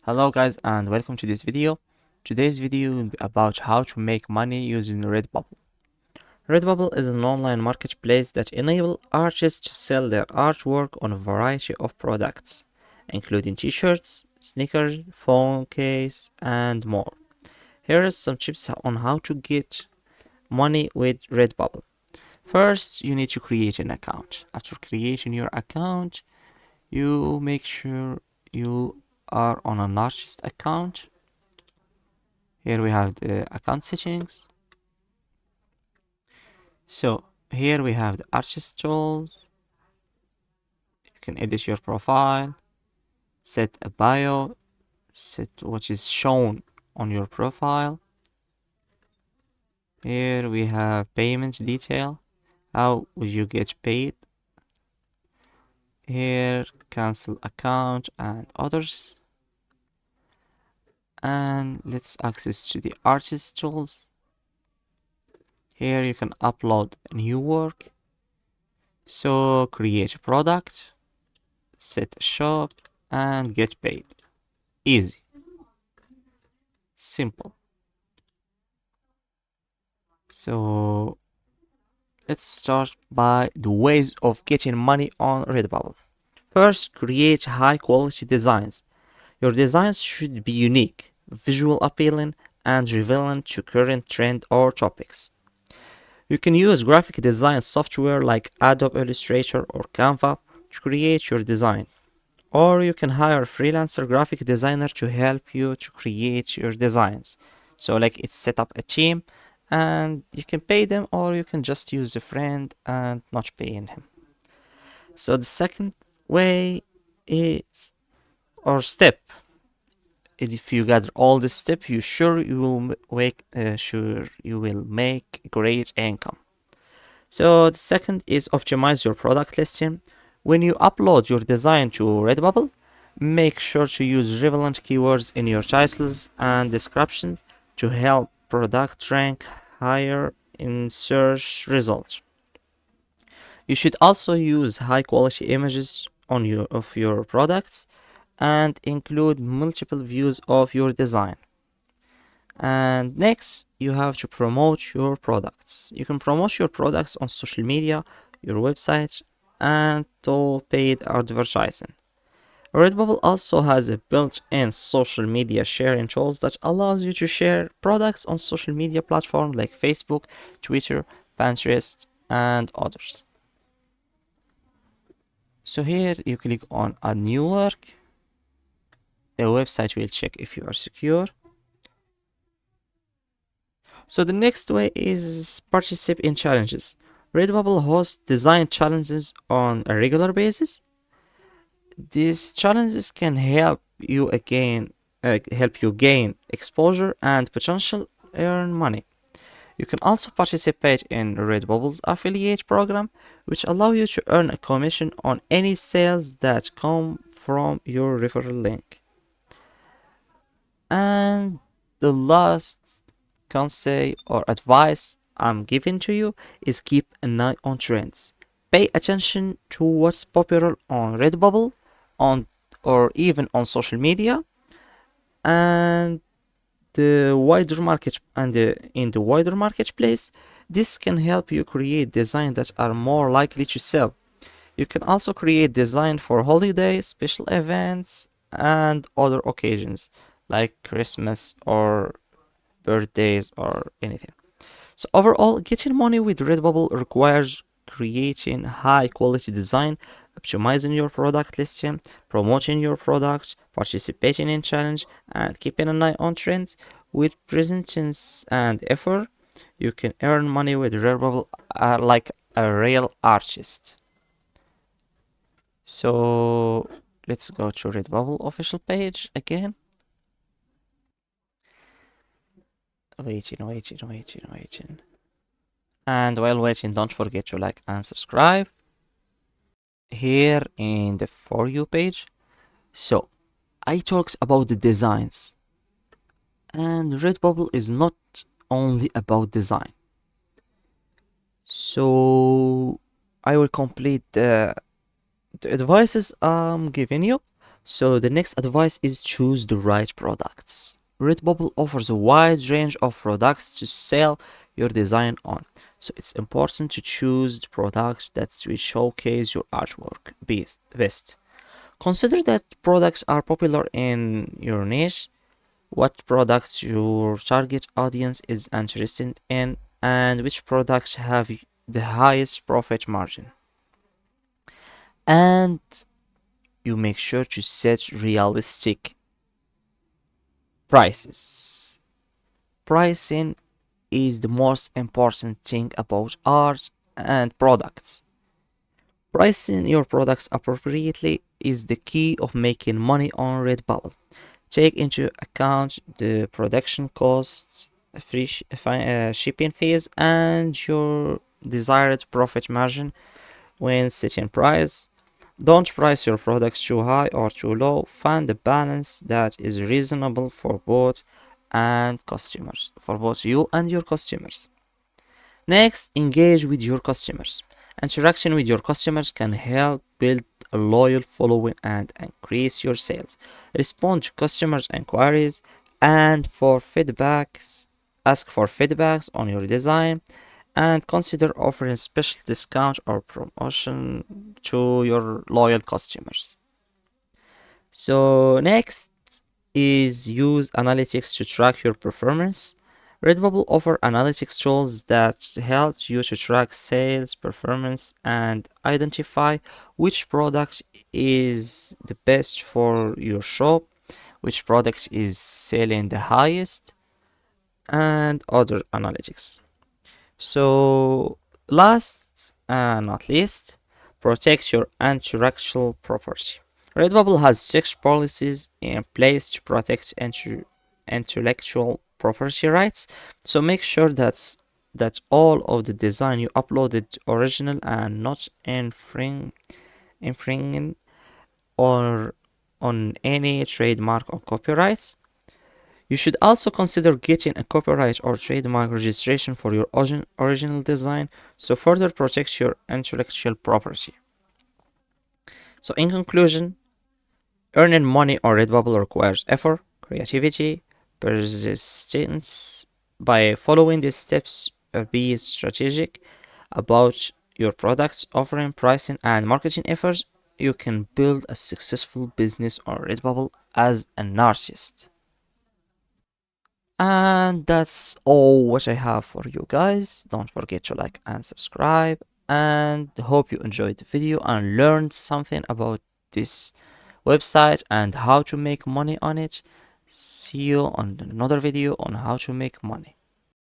Hello guys and welcome to this video. Today's video will be about how to make money using Redbubble. Redbubble is an online marketplace that enables artists to sell their artwork on a variety of products, including t-shirts, sneakers, phone case, and more. Here are some tips on how to get money with Redbubble. First, you need to create an account. After creating your account, you make sure you are on an artist account. Here we have the account settings. So here we have the artist tools. You can edit your profile, set a bio, set what is shown on your profile. Here we have payment detail. How will you get paid? Here, cancel account and others. And let's access to the artist tools. Here you can upload a new work. So create a product, set a shop, and get paid. Easy. Simple. So let's start by the ways of getting money on Redbubble. First, create high quality designs. Your designs should be unique, visual appealing, and relevant to current trend or topics. You can use graphic design software like Adobe Illustrator or Canva to create your design. Or you can hire a freelancer graphic designer to help you to create your designs. So like it's set up a team and you can pay them, or you can just use a friend and not paying him. So the second way is, or step, if you gather all the steps, you will make great income. So the second is optimize your product listing. When you upload your design to Redbubble, make sure to use relevant keywords in your titles and descriptions to help product rank higher in search results. You should also use high quality images of your products and include multiple views of your design. And next, you have to promote your products. You can promote your products on social media, your website, and to paid advertising. Redbubble also has a built-in social media sharing tools that allows you to share products on social media platforms like Facebook, Twitter, Pinterest, and others. So here you click on Add New Work. The website will check if you are secure. So the next way is participate in challenges. Redbubble hosts design challenges on a regular basis. These challenges can help you gain exposure and potential earn money. You can also participate in Redbubble's affiliate program, which allow you to earn a commission on any sales that come from your referral link. And the last conseil or advice I'm giving to you is keep an eye on trends. Pay attention to what's popular on Redbubble, on or even on social media, and in the wider marketplace. This can help you create designs that are more likely to sell. You can also create design for holidays, special events, and other occasions like Christmas or birthdays or anything. So overall, getting money with Redbubble requires creating high quality design, optimizing your product listing, promoting your products, participating in challenge, and keeping an eye on trends. With presence and effort, you can earn money with Redbubble like a real artist. So let's go to Redbubble official page again. Waiting. And while waiting, don't forget to like and subscribe here in the For You page. So I talks about the designs, and Redbubble is not only about design. So I will complete the advices I'm giving you, So the next advice is choose the right products. Redbubble offers a wide range of products to sell your design on. So it's important to choose the products that will showcase your artwork best. Consider that products are popular in your niche, what products your target audience is interested in, and which products have the highest profit margin. And you make sure to set realistic prices. Pricing is the most important thing about art and products. Pricing your products appropriately is the key of making money on Redbubble. Take into account the production costs, shipping fees, and your desired profit margin when setting price. Don't price your products too high or too low. Find a balance that is reasonable for both you and your customers. Next, engage with your customers. Interaction with your customers can help build a loyal following and increase your sales. Respond to customers' inquiries and for feedbacks. Ask for feedbacks on your design and consider offering special discount or promotion to your loyal customers. So next is use analytics to track your performance. Redbubble offer analytics tools that help you to track sales performance and identify which product is the best for your shop, which product is selling the highest, and other analytics. So, last and not least, protect your intellectual property. Redbubble has strict policies in place to protect intellectual property rights, so make sure that all of the design you uploaded original and not infringing or on any trademark or copyrights. You should also consider getting a copyright or trademark registration for your original design to further protect your intellectual property. So, in conclusion, earning money on Redbubble requires effort, creativity, persistence. By following these steps, be strategic about your products, offering, pricing, and marketing efforts, you can build a successful business on Redbubble as an artist. And that's all what I have for you guys. Don't forget to like and subscribe. And hope you enjoyed the video and learned something about this website and how to make money on it. See you on another video on how to make money.